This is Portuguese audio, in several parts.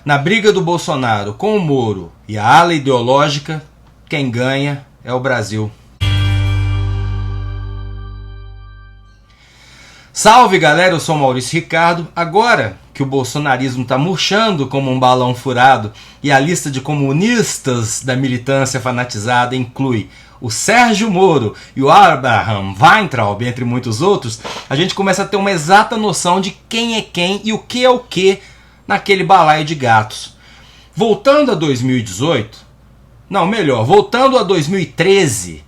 Na briga do Bolsonaro com o Moro e a ala ideológica, quem ganha é o Brasil. Salve galera, eu sou Maurício Ricardo. Agora que o bolsonarismo está murchando como um balão furado e a lista de comunistas da militância fanatizada inclui o Sérgio Moro e o Abraham Weintraub, entre muitos outros, a gente começa a ter uma exata noção de quem é quem e o que é o que naquele balaio de gatos. Voltando a 2018, voltando a 2013,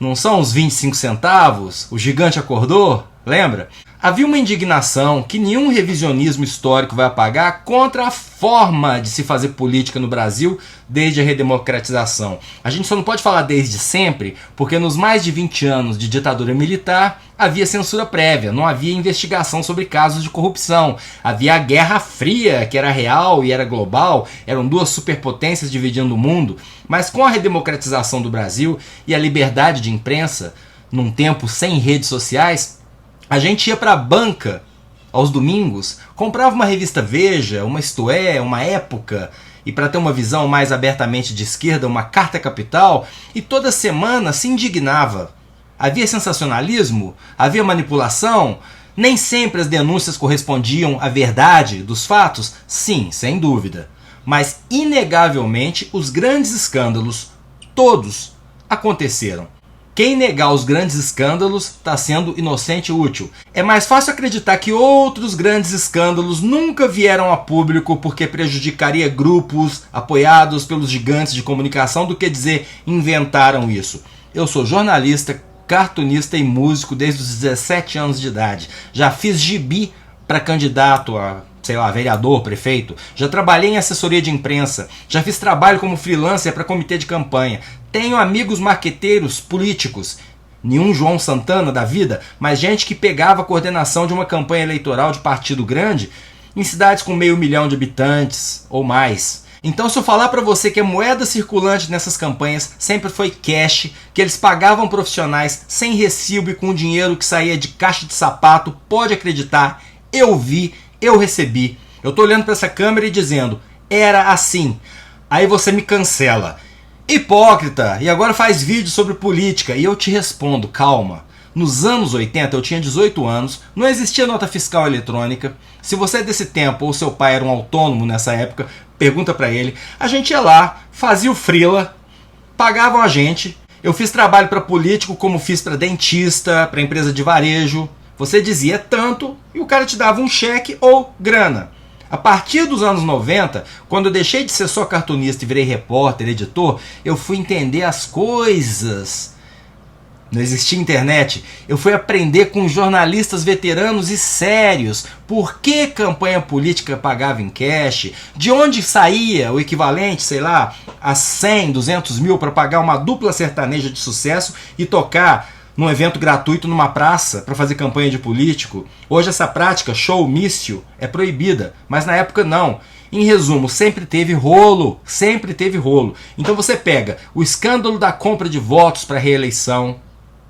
não são os 25 centavos? O gigante acordou? Lembra? Havia uma indignação que nenhum revisionismo histórico vai apagar contra a forma de se fazer política no Brasil desde a redemocratização. A gente só não pode falar desde sempre, porque nos mais de 20 anos de ditadura militar havia censura prévia, não havia investigação sobre casos de corrupção, havia a Guerra Fria, que era real e era global, eram duas superpotências dividindo o mundo, mas com a redemocratização do Brasil e a liberdade de imprensa, num tempo sem redes sociais, a gente ia para a banca aos domingos, comprava uma revista Veja, uma Isto É, uma Época, e para ter uma visão mais abertamente de esquerda, uma Carta Capital, e toda semana se indignava. Havia sensacionalismo? Havia manipulação? Nem sempre as denúncias correspondiam à verdade dos fatos? Sim, sem dúvida. Mas, inegavelmente, os grandes escândalos, todos, aconteceram. Quem negar os grandes escândalos está sendo inocente e útil. É mais fácil acreditar que outros grandes escândalos nunca vieram a público porque prejudicaria grupos apoiados pelos gigantes de comunicação do que dizer inventaram isso. Eu sou jornalista, cartunista e músico desde os 17 anos de idade. Já fiz gibi para candidato a vereador, prefeito. Já trabalhei em assessoria de imprensa. Já fiz trabalho como freelancer para comitê de campanha. Tenho amigos marqueteiros políticos. Nenhum João Santana da vida, mas gente que pegava a coordenação de uma campanha eleitoral de partido grande em cidades com 500 mil de habitantes ou mais. Então, se eu falar para você que a moeda circulante nessas campanhas sempre foi cash, que eles pagavam profissionais sem recibo e com dinheiro que saía de caixa de sapato, pode acreditar, eu vi, eu recebi. Eu tô olhando para essa câmera e dizendo, era assim. Aí você me cancela. Hipócrita, e agora faz vídeo sobre política. E eu te respondo, calma. Nos anos 80, eu tinha 18 anos, não existia nota fiscal eletrônica. Se você é desse tempo ou seu pai era um autônomo nessa época, pergunta pra ele. A gente ia lá, fazia o freela, pagavam a gente. Eu fiz trabalho para político como fiz para dentista, para empresa de varejo. Você dizia tanto e o cara te dava um cheque ou grana. A partir dos anos 90, quando eu deixei de ser só cartunista e virei repórter, editor, eu fui entender as coisas. Não existia internet. Eu fui aprender com jornalistas veteranos e sérios por que campanha política pagava em cash, de onde saía o equivalente, a 100, 200 mil para pagar uma dupla sertaneja de sucesso e tocar num evento gratuito numa praça para fazer campanha de político. Hoje essa prática, showmício, é proibida, mas na época não. Em resumo, sempre teve rolo. Então você pega o escândalo da compra de votos para reeleição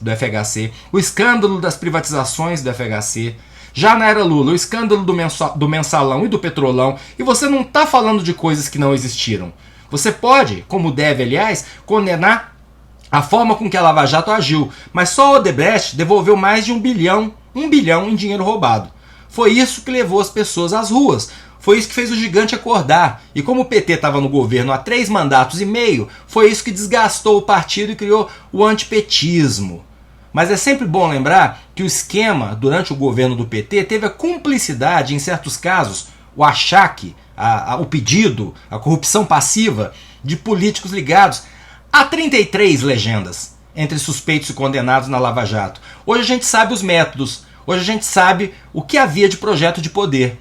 do FHC, o escândalo das privatizações do FHC, já na era Lula, o escândalo do mensalão e do petrolão, e você não está falando de coisas que não existiram. Você pode, como deve aliás, condenar a forma com que a Lava Jato agiu, mas só a Odebrecht devolveu mais de 1 bilhão em dinheiro roubado. Foi isso que levou as pessoas às ruas, foi isso que fez o gigante acordar. E como o PT estava no governo há 3 mandatos e meio, foi isso que desgastou o partido e criou o antipetismo. Mas é sempre bom lembrar que o esquema durante o governo do PT teve a cumplicidade, em certos casos, o achaque, o pedido, a corrupção passiva de políticos ligados há 33 legendas entre suspeitos e condenados na Lava Jato. Hoje a gente sabe os métodos, hoje a gente sabe o que havia de projeto de poder.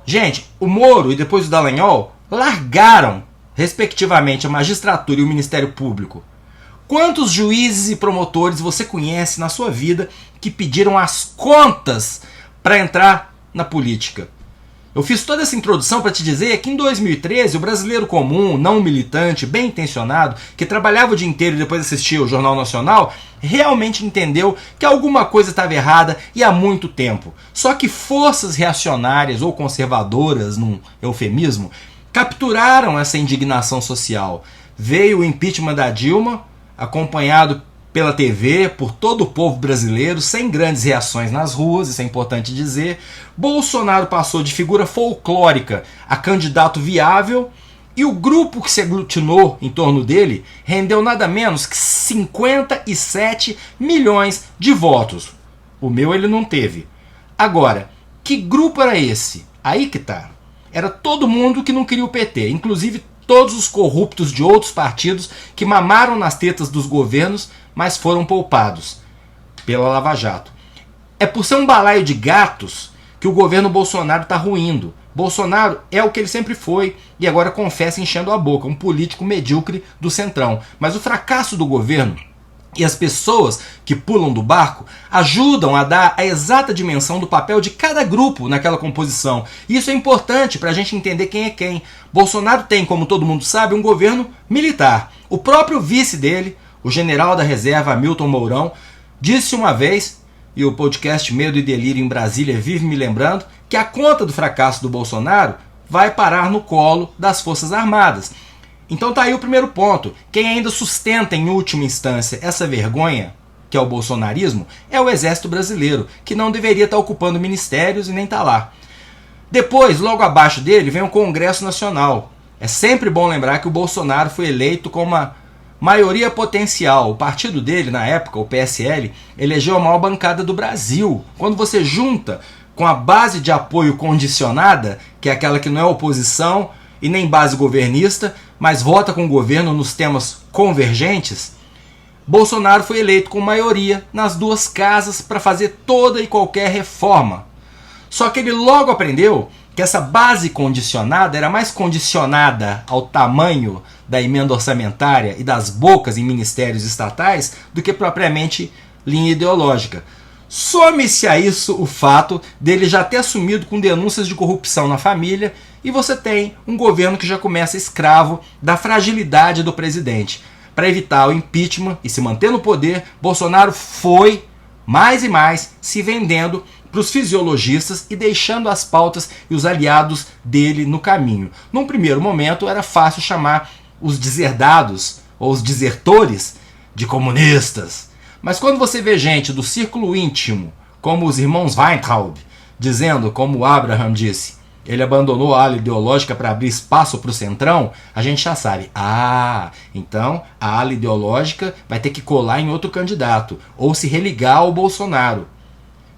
Gente, o Moro e depois o Dallagnol largaram, respectivamente, a magistratura e o Ministério Público. Quantos juízes e promotores você conhece na sua vida que pediram as contas para entrar na política? Eu fiz toda essa introdução para te dizer que em 2013 o brasileiro comum, não militante, bem intencionado, que trabalhava o dia inteiro e depois assistia o Jornal Nacional, realmente entendeu que alguma coisa estava errada e há muito tempo. Só que forças reacionárias ou conservadoras, num eufemismo, capturaram essa indignação social. Veio o impeachment da Dilma, acompanhado pela TV, por todo o povo brasileiro, sem grandes reações nas ruas, isso é importante dizer. Bolsonaro passou de figura folclórica a candidato viável, e o grupo que se aglutinou em torno dele rendeu nada menos que 57 milhões de votos. O meu ele não teve. Agora, que grupo era esse? Aí que tá. Era todo mundo que não queria o PT, inclusive todos os corruptos de outros partidos que mamaram nas tetas dos governos, mas foram poupados pela Lava Jato. É por ser um balaio de gatos que o governo Bolsonaro está ruindo. Bolsonaro é o que ele sempre foi e agora confessa enchendo a boca, um político medíocre do centrão. Mas o fracasso do governo e as pessoas que pulam do barco ajudam a dar a exata dimensão do papel de cada grupo naquela composição. E isso é importante para a gente entender quem é quem. Bolsonaro tem, como todo mundo sabe, um governo militar. O próprio vice dele, o general da reserva Hamilton Mourão, disse uma vez, e o podcast Medo e Delírio em Brasília vive me lembrando, que a conta do fracasso do Bolsonaro vai parar no colo das Forças Armadas. Então tá aí o primeiro ponto. Quem ainda sustenta em última instância essa vergonha, que é o bolsonarismo, é o Exército Brasileiro, que não deveria estar ocupando ministérios e nem tá lá. Depois, logo abaixo dele, vem o Congresso Nacional. É sempre bom lembrar que o Bolsonaro foi eleito com uma maioria potencial. O partido dele, na época, o PSL, elegeu a maior bancada do Brasil. Quando você junta com a base de apoio condicionada, que é aquela que não é oposição e nem base governista, mas vota com o governo nos temas convergentes, Bolsonaro foi eleito com maioria nas duas casas para fazer toda e qualquer reforma. Só que ele logo aprendeu que essa base condicionada era mais condicionada ao tamanho da emenda orçamentária e das bocas em ministérios estatais do que propriamente linha ideológica. Some-se a isso o fato dele já ter assumido com denúncias de corrupção na família, e você tem um governo que já começa escravo da fragilidade do presidente. Para evitar o impeachment e se manter no poder, Bolsonaro foi mais e mais se vendendo para os fisiologistas e deixando as pautas e os aliados dele no caminho. Num primeiro momento era fácil chamar os deserdados ou os desertores de comunistas. Mas quando você vê gente do círculo íntimo, como os irmãos Weintraub, dizendo, como Abraham disse, ele abandonou a ala ideológica para abrir espaço para o centrão, a gente já sabe. Então a ala ideológica vai ter que colar em outro candidato, ou se religar ao Bolsonaro.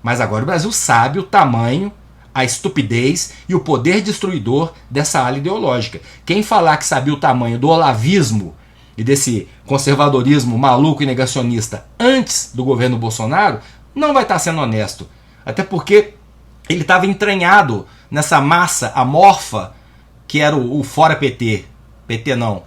Mas agora o Brasil sabe o tamanho, a estupidez e o poder destruidor dessa ala ideológica. Quem falar que sabia o tamanho do olavismo e desse conservadorismo maluco e negacionista antes do governo Bolsonaro, não vai estar sendo honesto. Até porque ele estava entranhado nessa massa amorfa que era o fora PT. PT não.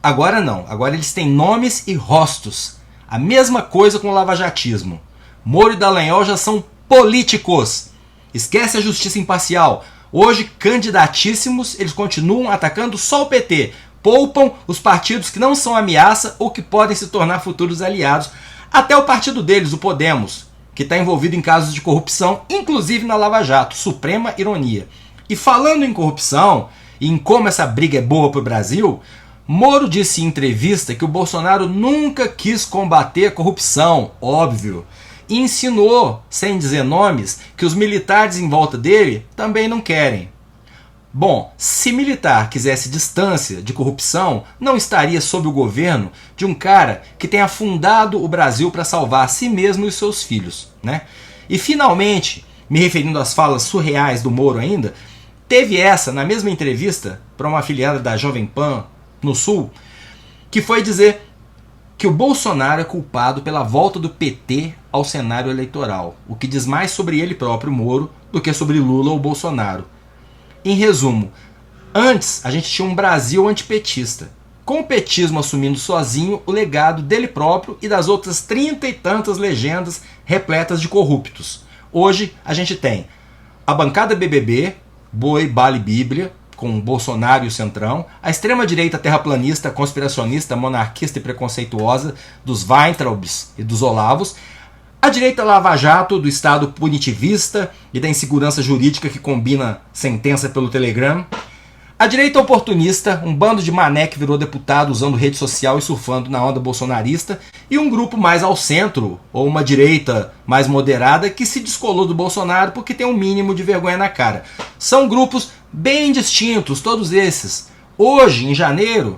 Agora não. Agora eles têm nomes e rostos. A mesma coisa com o lavajatismo. Moro e Dallagnol já são políticos. Esquece a justiça imparcial. Hoje, candidatíssimos, eles continuam atacando só o PT. Poupam os partidos que não são ameaça ou que podem se tornar futuros aliados. Até o partido deles, o Podemos, que está envolvido em casos de corrupção, inclusive na Lava Jato. Suprema ironia. E falando em corrupção e em como essa briga é boa para o Brasil, Moro disse em entrevista que o Bolsonaro nunca quis combater a corrupção, óbvio. E insinuou, sem dizer nomes, que os militares em volta dele também não querem. Bom, se militar quisesse distância de corrupção, não estaria sob o governo de um cara que tem afundado o Brasil para salvar a si mesmo e os seus filhos, né? E finalmente, me referindo às falas surreais do Moro ainda, teve essa na mesma entrevista para uma afiliada da Jovem Pan no Sul, que foi dizer que o Bolsonaro é culpado pela volta do PT ao cenário eleitoral, o que diz mais sobre ele próprio, Moro, do que sobre Lula ou Bolsonaro. Em resumo, antes a gente tinha um Brasil antipetista, com o petismo assumindo sozinho o legado dele próprio e das outras 30 e tantas legendas repletas de corruptos. Hoje a gente tem a bancada BBB, Boi, Bala e Bíblia, com Bolsonaro e o Centrão, a extrema-direita terraplanista, conspiracionista, monarquista e preconceituosa dos Weintraubs e dos Olavos, a direita lava-jato do Estado punitivista e da insegurança jurídica que combina sentença pelo Telegram, A direita oportunista, um bando de mané que virou deputado usando rede social e surfando na onda bolsonarista, e um grupo mais ao centro, ou uma direita mais moderada, que se descolou do Bolsonaro porque tem um mínimo de vergonha na cara. São grupos bem distintos, todos esses. Hoje, em janeiro,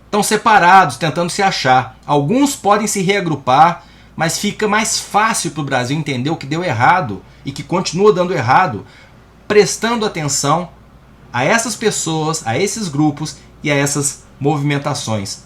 estão separados, tentando se achar. Alguns podem se reagrupar, mas fica mais fácil para o Brasil entender o que deu errado e que continua dando errado, prestando atenção a essas pessoas, a esses grupos e a essas movimentações.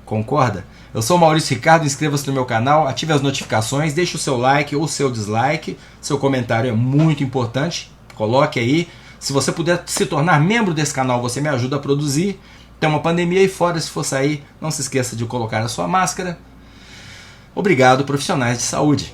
Concorda? Eu sou o Maurício Ricardo, inscreva-se no meu canal, ative as notificações, deixe o seu like ou o seu dislike, seu comentário é muito importante, coloque aí. Se você puder se tornar membro desse canal, você me ajuda a produzir. Tem uma pandemia aí fora, se for sair, não se esqueça de colocar a sua máscara. Obrigado, profissionais de saúde.